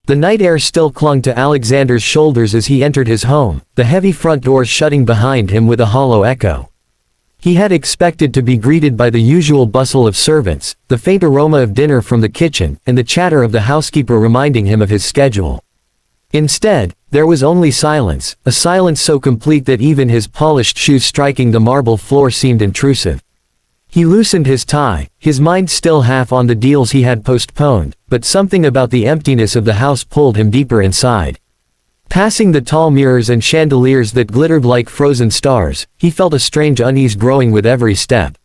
The night air still clung to Alexander's shoulders as he entered his home, the heavy front doors shutting behind him with a hollow echo. He had expected to be greeted by the usual bustle of servants, the faint aroma of dinner from the kitchen, and the chatter of the housekeeper reminding him of his schedule. Instead, there was only silence, a silence so complete that even his polished shoes striking the marble floor seemed intrusive. He loosened his tie, his mind still half on the deals he had postponed, but something about the emptiness of the house pulled him deeper inside. Passing the tall mirrors and chandeliers that glittered like frozen stars, he felt a strange unease growing with every step.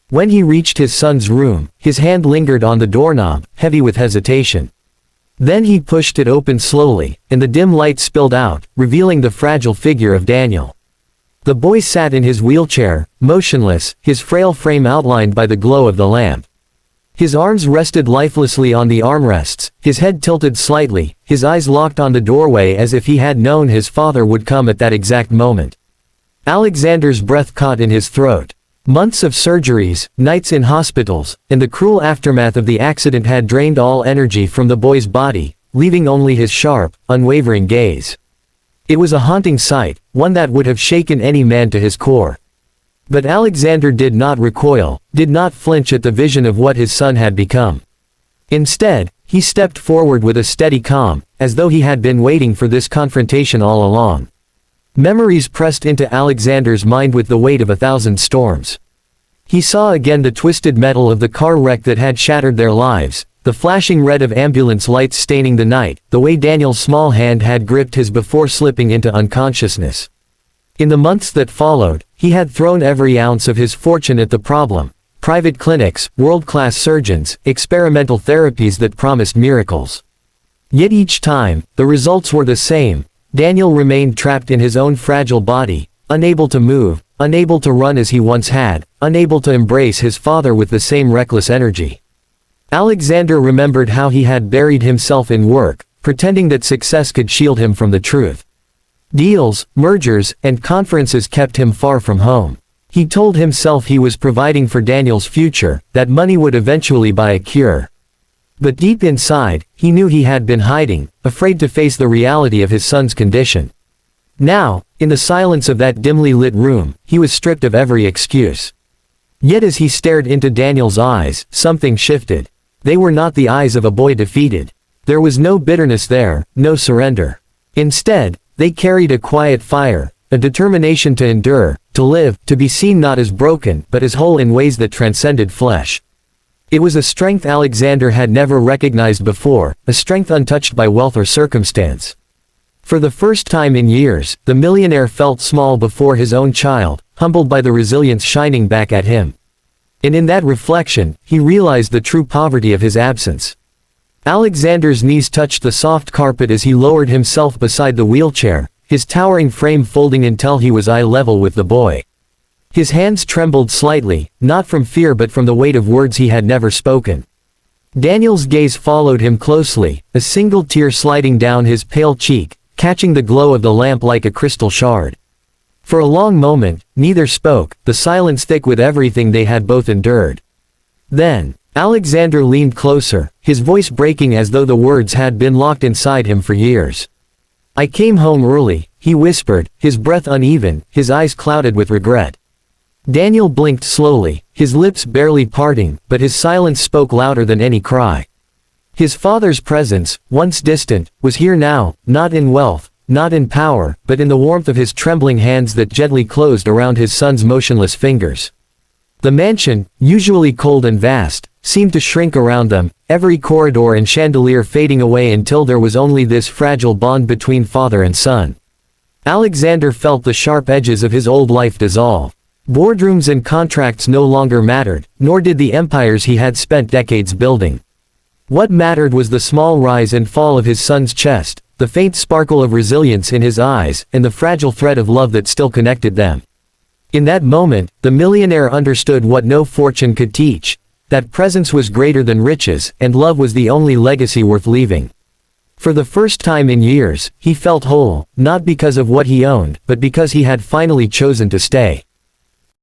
When he reached his son's room, his hand lingered on the doorknob, heavy with hesitation. Then he pushed it open slowly, and the dim light spilled out, revealing the fragile figure of Daniel. The boy sat in his wheelchair, motionless, his frail frame outlined by the glow of the lamp. His arms rested lifelessly on the armrests, his head tilted slightly, his eyes locked on the doorway as if he had known his father would come at that exact moment. Alexander's breath caught in his throat. Months of surgeries, nights in hospitals, and the cruel aftermath of the accident had drained all energy from the boy's body, leaving only his sharp, unwavering gaze. It was a haunting sight, one that would have shaken any man to his core. But Alexander did not recoil, did not flinch at the vision of what his son had become. Instead, he stepped forward with a steady calm, as though he had been waiting for this confrontation all along. Memories pressed into Alexander's mind with the weight of 1,000 storms. He saw again the twisted metal of the car wreck that had shattered their lives, the flashing red of ambulance lights staining the night, the way Daniel's small hand had gripped his before slipping into unconsciousness. In the months that followed, he had thrown every ounce of his fortune at the problem: private clinics, world-class surgeons, experimental therapies that promised miracles. Yet each time, the results were the same. Daniel remained trapped in his own fragile body, unable to move, unable to run as he once had, unable to embrace his father with the same reckless energy. Alexander remembered how he had buried himself in work, pretending that success could shield him from the truth. Deals, mergers, and conferences kept him far from home. He told himself he was providing for Daniel's future, that money would eventually buy a cure. But deep inside, he knew he had been hiding, afraid to face the reality of his son's condition. Now, in the silence of that dimly lit room, he was stripped of every excuse. Yet as he stared into Daniel's eyes, something shifted. They were not the eyes of a boy defeated. There was no bitterness there, no surrender. Instead, they carried a quiet fire, a determination to endure, to live, to be seen not as broken, but as whole in ways that transcended flesh. It was a strength Alexander had never recognized before, a strength untouched by wealth or circumstance. For the first time in years, the millionaire felt small before his own child, humbled by the resilience shining back at him. And in that reflection, he realized the true poverty of his absence. Alexander's knees touched the soft carpet as he lowered himself beside the wheelchair, his towering frame folding until he was eye level with the boy. His hands trembled slightly, not from fear but from the weight of words he had never spoken. Daniel's gaze followed him closely, a single tear sliding down his pale cheek, catching the glow of the lamp like a crystal shard. For a long moment, neither spoke, the silence thick with everything they had both endured. Then, Alexander leaned closer, his voice breaking as though the words had been locked inside him for years. "I came home early," he whispered, his breath uneven, his eyes clouded with regret. Daniel blinked slowly, his lips barely parting, but his silence spoke louder than any cry. His father's presence, once distant, was here now, not in wealth, not in power, but in the warmth of his trembling hands that gently closed around his son's motionless fingers. The mansion, usually cold and vast, seemed to shrink around them, every corridor and chandelier fading away until there was only this fragile bond between father and son. Alexander felt the sharp edges of his old life dissolve. Boardrooms and contracts no longer mattered, nor did the empires he had spent decades building. What mattered was the small rise and fall of his son's chest, the faint sparkle of resilience in his eyes, and the fragile thread of love that still connected them. In that moment, the millionaire understood what no fortune could teach, that presence was greater than riches, and love was the only legacy worth leaving. For the first time in years, he felt whole, not because of what he owned, but because he had finally chosen to stay.